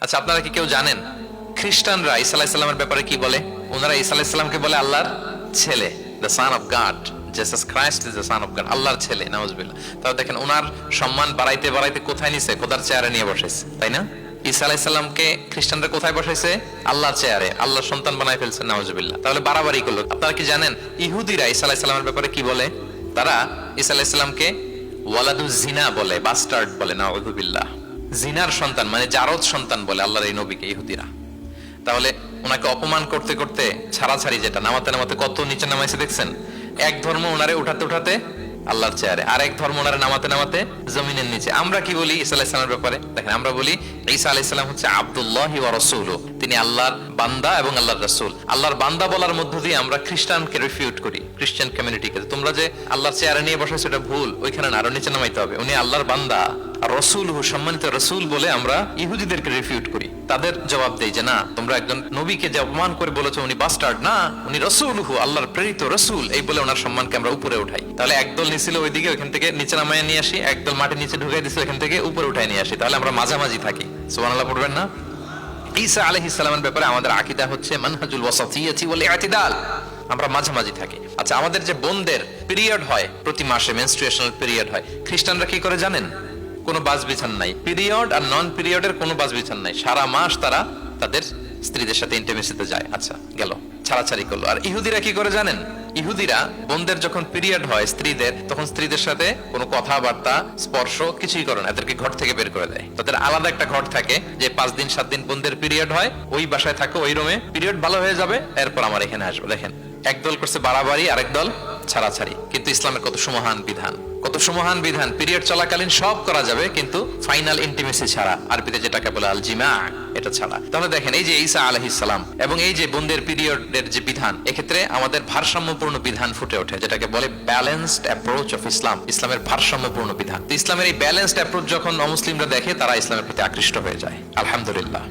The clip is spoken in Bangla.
আচ্ছা, আপনারা কি কেউ জানেন খ্রিস্টানরা ঈসা আলাইহিস সালামের ব্যাপারে কি বলে? ওনারা ঈসা আলাইহিস সালামকে বলে আল্লাহর ছেলে, the son of god. Jesus Christ is the son of god, আল্লাহর ছেলে। নাউজুবিল্লাহ। তাহলে দেখেন ওনার সম্মান বাড়াইতে বাড়াইতে কোথায় নিছে? খোদার চেয়ারে নিয়ে বসাইছে, তাই না? ঈসা আলাইহিস সালামকে খ্রিস্টানরা কোথায় বসাইছে? আল্লাহর চেয়ারে, আল্লাহর সন্তান বানায় ফেলছে। নাউজুবিল্লাহ। তাহলে বাড়াবাড়ি করলো। আপনারা কি জানেন ইহুদিরা ঈসা আলাইহিস সালামের ব্যাপারে কি বলে? তারা ঈসা আলাইহিস সালামকে ওয়ালাদুজ জিনা বলে, বাস্টার্ড বলে। নাউজুবিল্লাহ। জিনার সন্তান মানে জারদ সন্তান বলে আল্লাহর এই নবীকে ইহুদিরা। তাহলে ওনাকে অপমান করতে করতে ছাড়াছাড়ি, যেটা নামাতে নামাতে কত নিচে নামাইছে দেখছেন? এক ধর্ম ওনারে উঠাতে উঠাতে আল্লাহর চেয়ারে, আর এক ধর্ম ওনারে নামাতে নামাতে জমিনের নিচে। আমরা কি বলি ঈসা আলাইহিস সালামের ব্যাপারে? দেখেন, আমরা বলি ঈসা আলাইহিস সালাম হচ্ছে আব্দুল্লাহি ওয়া রাসূলুহু, তিনি আল্লাহর বান্দা এবং আল্লাহর রাসূল। আল্লাহর বান্দা বলার মধ্য দিয়ে আমরা খ্রিস্টানকে রিফিউট করি, খ্রিস্টান কমিউনিটিকে। তোমরা যে আল্লাহর চেয়ারে নিয়ে বসাইছো এটা ভুল, ওইখানে না, আরো নিচে নামাইতে হবে। উনি আল্লাহর বান্দা আর রাসূলুহু, সম্মানিত রাসূল বলে আমরা ইহুদিদেরকে রিফিউট করি। তাদের জবাব দেই যে না, তোমরা একজন নবীকে যে অপমান করে বলেছো উনি বাস্টার্ড, না, উনি রাসূলুহু, আল্লাহর প্রেরিত রাসূল, এই বলে ওনার সম্মানকে আমরা উপরে উঠাই। তাহলে একদল নিছিল ওইদিকে, ওইখান থেকে নিচে নামায় নিয়ে আসি, একদল মাটির নিচে ঢুকাই দিছিল, এখান থেকে উপরে উঠাই নিয়ে আসি। তাহলে আমরা মাঝামাঝি থাকি। সুবহানাল্লাহ পড়বেন না? ঈসা আলাইহিস সালামের ব্যাপারে আমাদের আকীদা হচ্ছে মানহাজুল ওয়াসাতিয়্যাতি ওয়াল ইতিদাল, আমরা মাঝামাঝি থাকি। আচ্ছা, আমাদের যে বোনদের পিরিয়ড হয় প্রতি মাসে, মেনস্ট্রুয়েশনাল পিরিয়ড হয়, খ্রিস্টানরা কি করে জানেন? কোনো বাজ বিছান নাই। পিরিয়ড আর নন পিরিয়ডের কোনো বাজ বিছান নাই। সারা মাস তারা তাদের স্ত্রীদের সাথে ইন্টিমেসিতে যায়। আচ্ছা, গেল, ছাড়াছাড়ি করলো। আর ইহুদিরা কি করে জানেন? ইহুদিরা বোনদের যখন পিরিয়ড হয় স্ত্রীদের, তখন স্ত্রীদের সাথে কোনো কথাবার্তা, স্পর্শ কিছুই করে না, এদেরকে ঘর থেকে বের করে দেয়। তাদের আলাদা একটা ঘর থাকে, যে 5 দিন 7 দিন বোনদের পিরিয়ড হয়, ওই বাসায় থাকে, ওই রুমে। পিরিয়ড ভালো হয়ে যাবে, এরপর আমার এখানে আসবে। দেখেন, একদল করছে বাড়াবাড়ি, আরেকদল ছাড়াছাড়ি। কিন্তু ইসলামের কত সুমহান বিধান, কত সুমহান বিধান! পিরিয়ড চলাকালীন সব করা যাবে, কিন্তু ফাইনাল ইন্টিমেসি ছাড়া, আরবিতে যেটাকে বলে আল জিমা, এটা ছাড়া। তাহলে দেখেন, এই যে ঈসা আলাইহিস সালাম এবং এই যে বোনদের পিরিয়ডের যে বিধান, এক্ষেত্রে আমাদের ভারসাম্যপূর্ণ বিধান ফুটে ওঠে, যেটাকে বলে ব্যালেন্সড অ্যাপ্রোচ অফ ইসলাম। ইসলামের ভারসাম্যপূর্ণ বিধান। ইসলামের এই ব্যালেন্সড অ্যাপ্রোচ যখন অমুসলিমরা দেখে, তারা ইসলামের প্রতি আকৃষ্ট হয়ে যায়। আলহামদুলিল্লাহ।